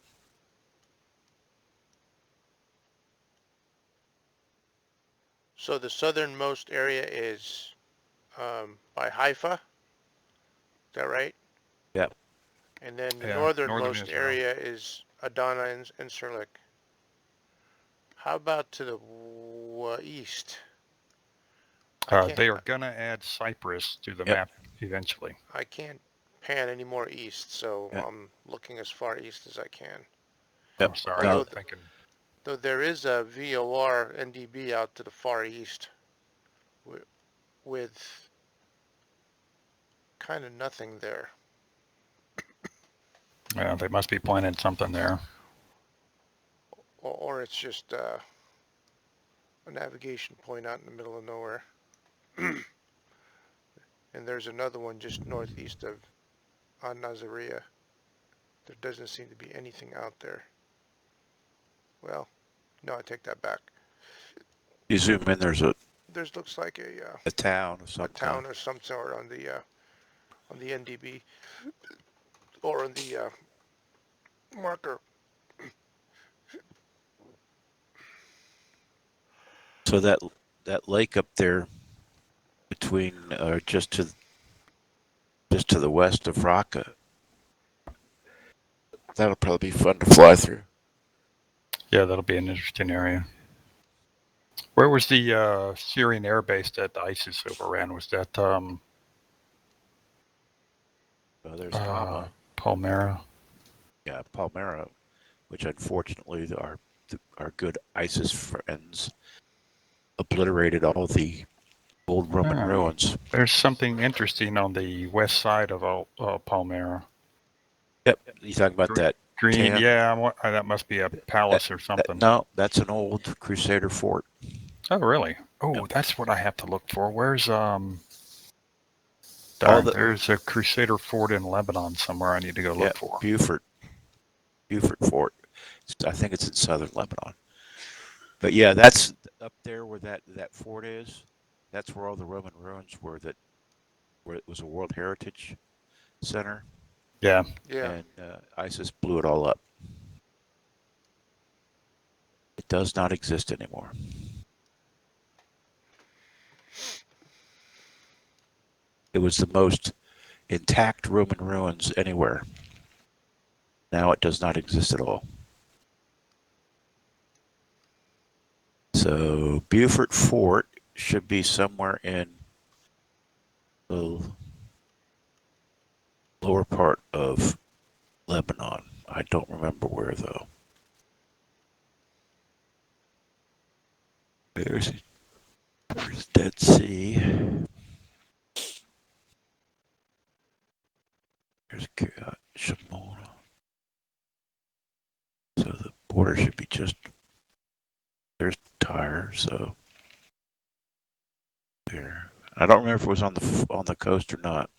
So the southernmost area is by Haifa. Is that right? Yep. And then the Yeah, northernmost Israel. area is Adana and Sirlik. How about to the east? They are going to add Cyprus to the map eventually. I can't pan any more east, so Yep. I'm looking as far east as I can. Yep. I'm sorry, No. I'm thinking. Though there is a VOR NDB out to the far east with kind of nothing there. Yeah, they must be planning something there. Or it's just a navigation point out in the middle of nowhere. And there's another one just northeast of Nazaria. There doesn't seem to be anything out there. Well, no, I take that back. You zoom in, there's There looks like a town of some a town kind. or some sort on the NDB or on the marker. So that lake up there between just to the west of Raqqa, That'll probably be fun to fly through. Yeah, that'll be an interesting area. Where was the Syrian air base that ISIS overran? Was that There's Hama. Palmyra? Yeah, Palmyra, which unfortunately our good ISIS friends obliterated all the old Roman ruins. There's something interesting on the west side of Palmyra. Yep, you talking about that green? tan? Yeah, that must be a palace or something. No, that's an old Crusader fort. Oh, really? Oh, Yep. That's what I have to look for. Where's there's a Crusader fort in Lebanon somewhere I need to go look for. Beaufort Fort. I think it's in southern Lebanon. But yeah, that's up there where that fort is. That's where all the Roman ruins were. Where it was a World Heritage Center. Yeah. And ISIS blew it all up. It does not exist anymore. It was the most intact Roman ruins anywhere. Now it does not exist at all. So Beaufort Fort should be somewhere in the lower part of Lebanon. I don't remember where though. There's Dead Sea. There's Shimona. So the border should be just. There's Tyre. So there. I don't remember if it was on the coast or not.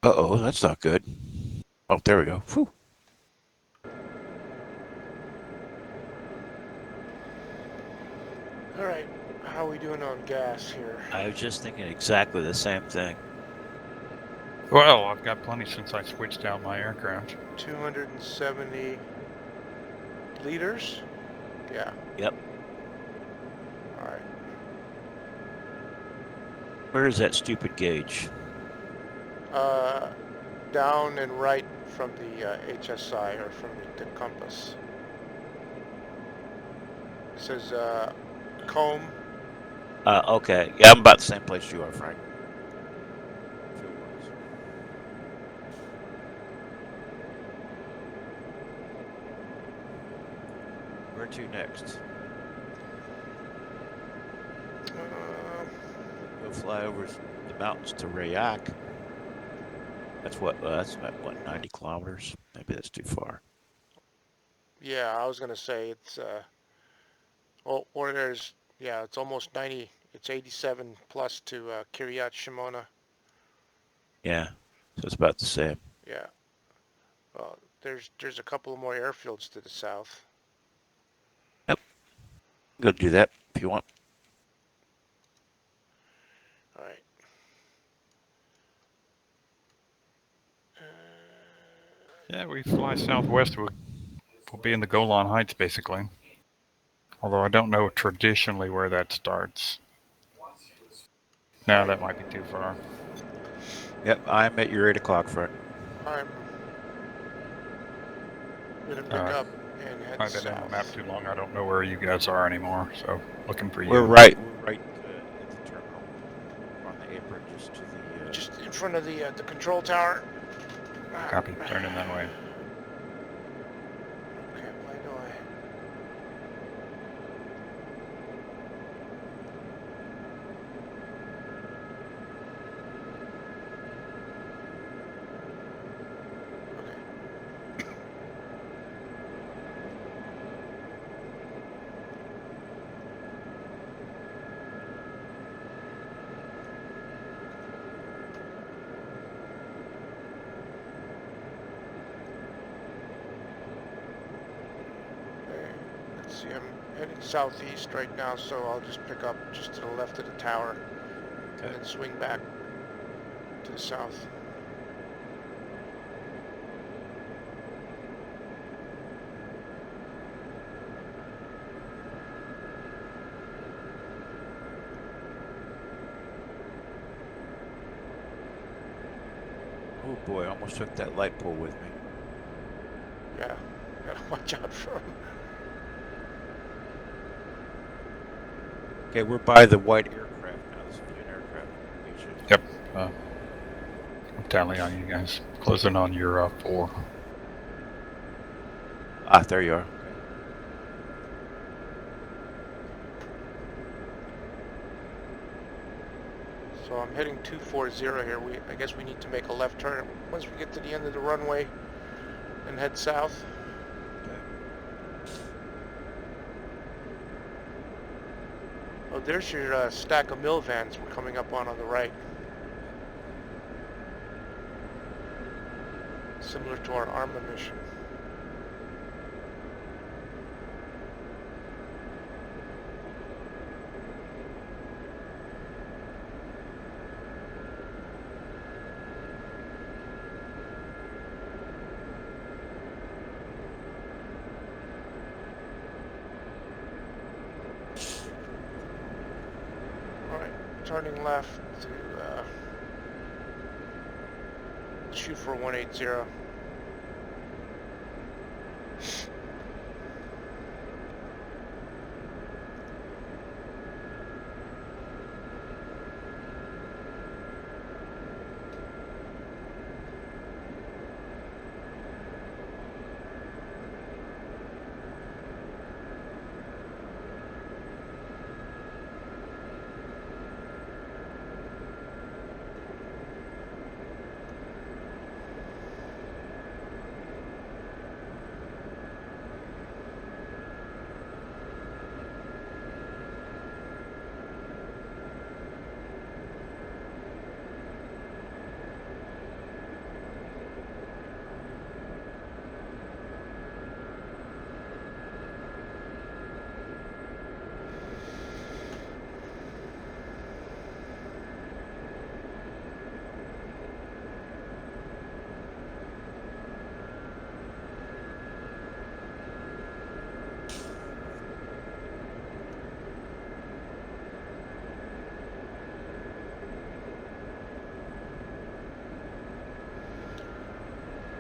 Uh-oh, that's not good. Oh, there we go. Whew. All right, how are we doing on gas here? I was just thinking exactly the same thing. Well, I've got plenty since I switched out my aircraft. 270 liters? Yeah. Yep. All right. Where is that stupid gauge? Down and right from the HSI, or from the compass. It says comb. Okay. Yeah, I'm about the same place you are, Frank. Where to next? Go fly over the mountains to Rayak. That's about 90 kilometers. Maybe that's too far. Yeah, I was gonna say it's or there's, yeah, it's almost 90. It's 87 plus to Kiryat Shimona. Yeah, so it's about the same. Yeah. Well, there's a couple more airfields to the south. Yep. Go do that if you want. All right. Yeah, we fly southwest. We'll be in the Golan Heights, basically. Although I don't know traditionally where that starts. No, that might be too far. Yep, I'm at your 8 o'clock, Frank. I'm gonna pick up and head I've been south. on the map too long. I don't know where you guys are anymore. So looking for you. We're right at the terminal. We're on the apron, just to the. Just in front of the control tower. Copy. Turning that way. Okay, why do I? heading southeast right now, so I'll just pick up just to the left of the tower Okay. and swing back to the south. Oh boy, I almost took that light pole with me. Yeah, gotta watch out for him. Okay, we're by the white aircraft now, the civilian aircraft. Yep. I'm tallying on you guys. Closing on your 4. Ah, there you are. Okay. So I'm heading 240 here. I guess we need to make a left turn once we get to the end of the runway and head south. Oh, there's your stack of mill vans we're coming up on the right. Similar to our ARMA mission. Turning left to shoot for 180.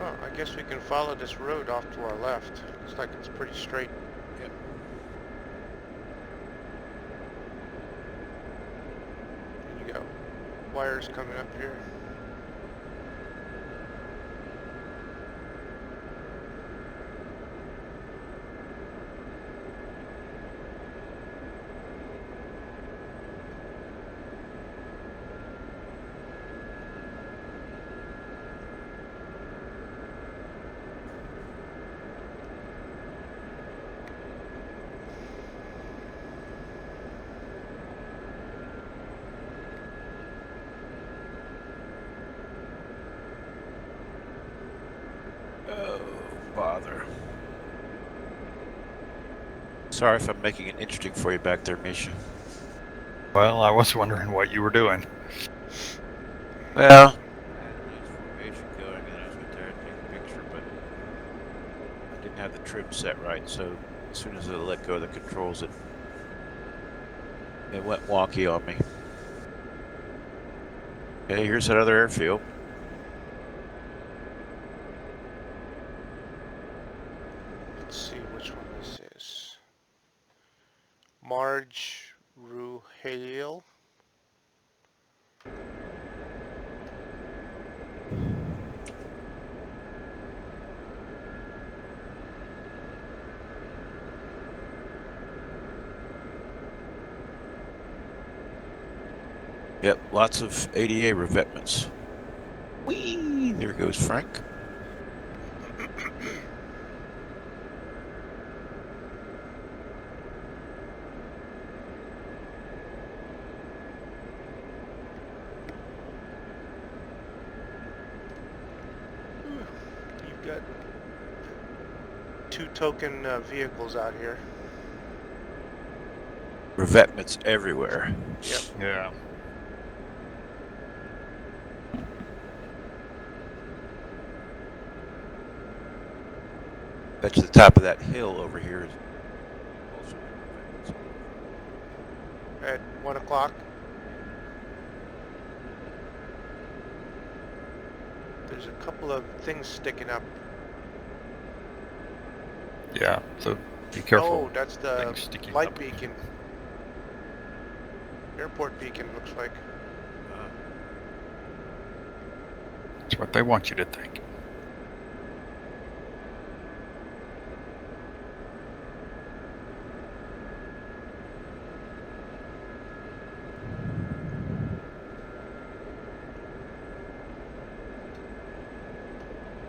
Oh, I guess we can follow this road off to our left. Looks like it's pretty straight. Yep. And you got wires coming up here. Oh, bother. Sorry if I'm making it interesting for you back there, Misha. Well, I was wondering what you were doing. Well, I had a nice formation going and I was went there and take a picture, but I didn't have the trim set right, so as soon as I let go of the controls, it went wonky on me. Okay, here's another airfield. Let's see which one this is. Marge Ruhale. Yep, lots of ADA revetments. Whee! There goes Frank. You've got 2 token vehicles out here. revetments everywhere. Yep. Yeah. Bet you the top of that hill over here is also got revetments all over. At 1 o'clock. There's a couple of things sticking up. Yeah. So be careful. Oh, that's the Things sticking light up. beacon. Airport beacon, looks like. That's what they want you to think.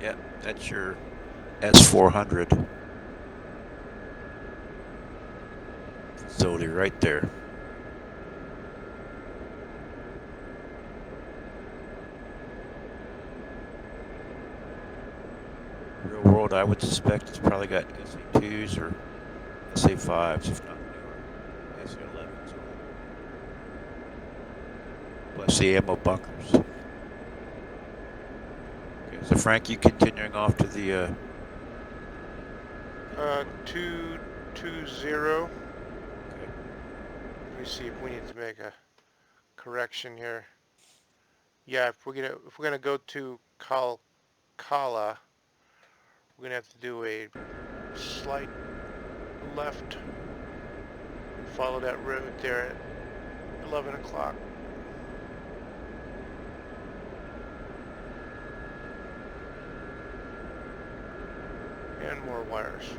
Yep, that's your S-400 facility right there. Real world, I would suspect it's probably got SA-2s or SA-5s, if not newer SA-11s on it. Plus the ammo bunkers. Okay, so Frank, you continuing off to the 220. okay. Let me see if we need to make a correction here. Yeah, if we're gonna go to Kala, we're gonna have to do a slight left and follow that road there at 11 o'clock. And more wires.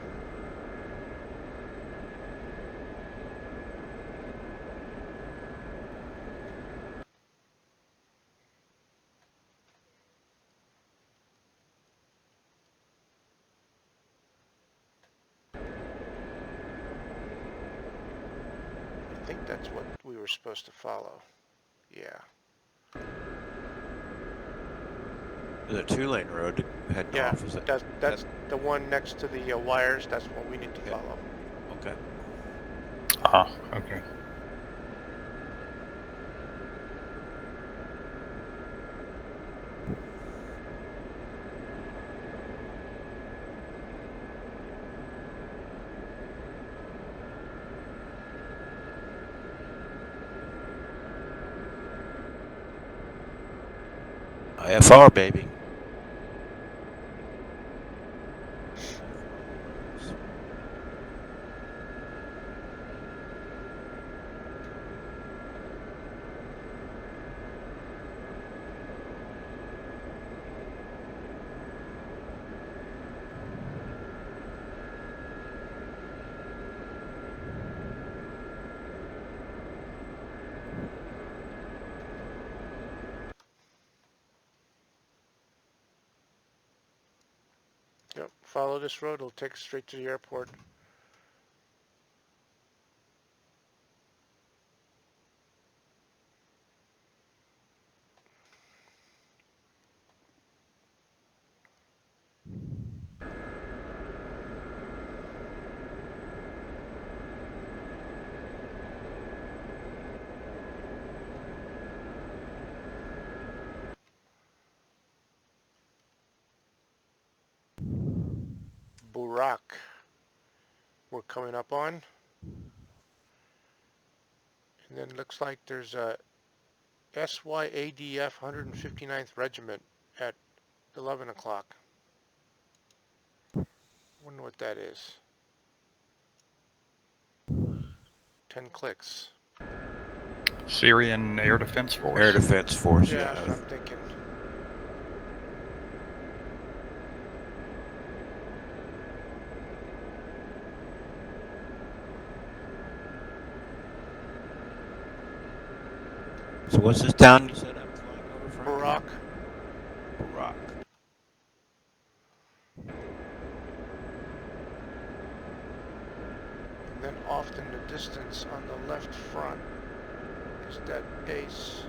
I think that's what we were supposed to follow. Yeah. There's a 2-lane road heading Yeah, off. Is it? that's the one next to the wires. That's what we need to Yeah. follow. Okay. Okay. IFR, baby. Yep. Follow this road. It'll take us straight to the airport. Burak. We're coming up on. And then looks like there's a SYADF 159th Regiment at 11 o'clock. Wonder what that is. 10 clicks. Syrian Air Defense Force. Air Defense Force. Yeah, that's what I'm thinking. So what's this town you said I'm flying over, Frank? Burak. Barak. And then off in the distance on the left front is that base.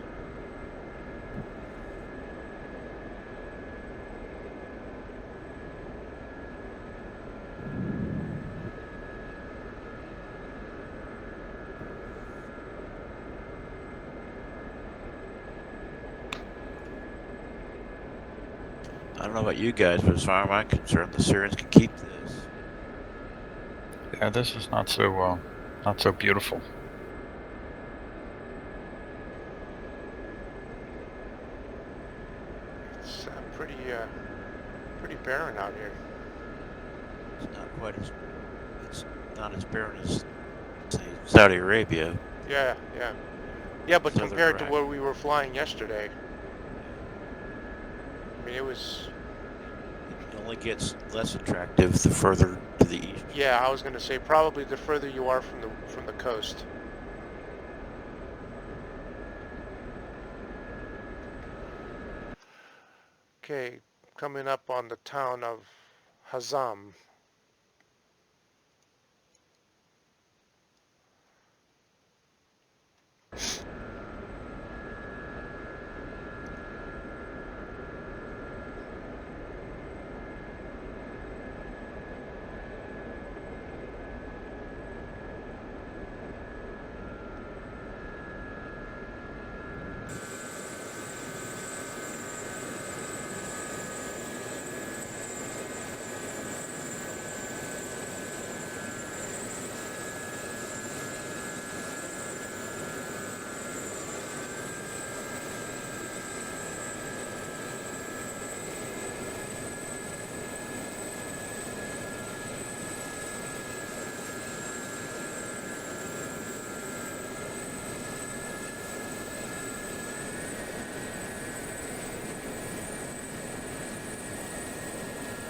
don't know about you guys, but as far as I'm concerned, the Syrians can keep this. Yeah, this is not so beautiful. It's pretty barren out here. It's not as barren as, say, Saudi Arabia. Yeah, but Southern compared to Iraq. where we were flying yesterday, I mean, it was. It only gets less attractive the further to the east. Yeah, I was gonna say probably the further you are from the coast. Okay, coming up on the town of Hazam.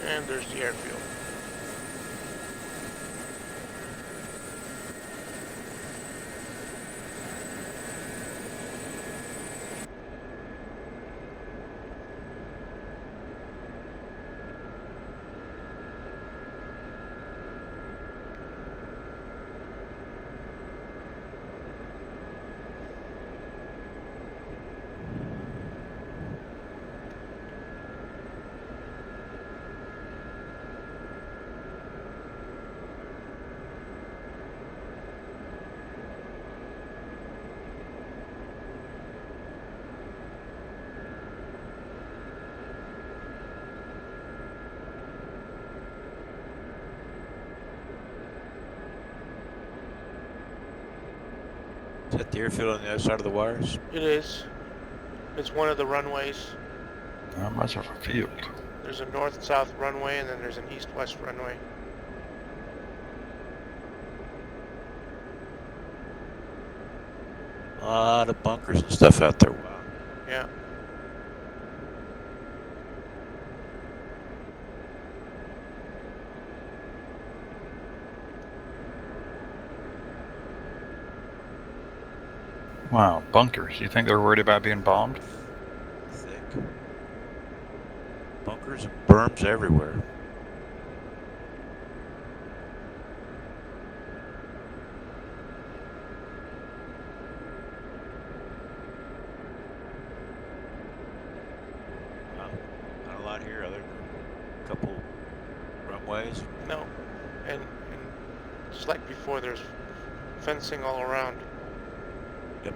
And there's the airfield. Is that the airfield on the other side of the wires? It is. It's one of the runways. Not much of a field. There's a north-south runway, and then there's an east-west runway. A lot of bunkers and stuff out there. Wow. Yeah. Wow, bunkers. You think they're worried about being bombed? Thick. Bunkers and berms everywhere. Wow. Not a lot here other than a couple runways. No. And just like before, there's fencing all around. Yep.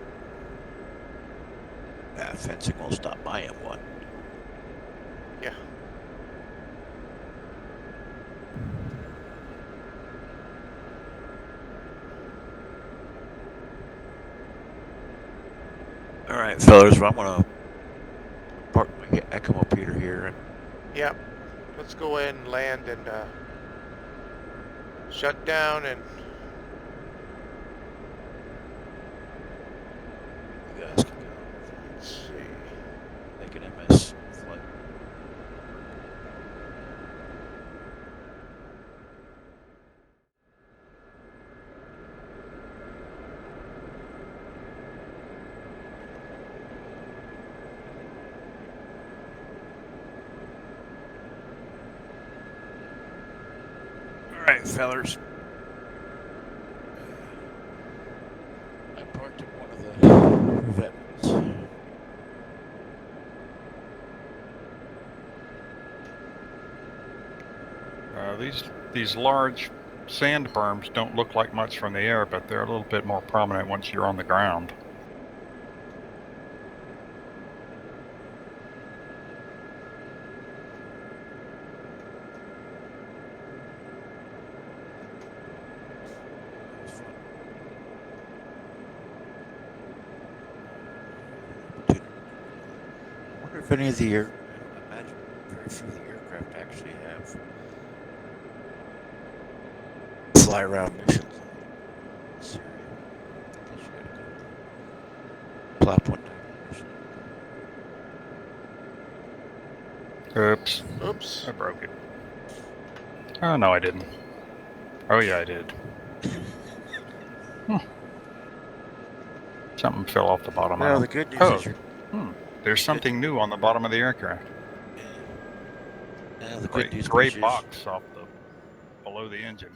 Fencing won't stop my M1. Yeah. All right, fellas. Well, I'm gonna park my echolocator here and. Yeah. Let's go ahead and land and shut down and. You guys can go. Let's see. Make an MS flight. All right, fellers. I parked at one of the veterans. These large sand berms don't look like much from the air, but they're a little bit more prominent once you're on the ground. wonder if any of the air. I imagine very few of the aircraft actually have fly around missions in Syria. I guess you gotta go plop one down on a mission. Oops. Oops. I broke it. Oh, no, I didn't. Oh, yeah, I did. Something fell off the bottom. Well, the good news Oh, is you're. there's something new on the bottom of the aircraft. Yeah, the good news Gray is box off below the engine.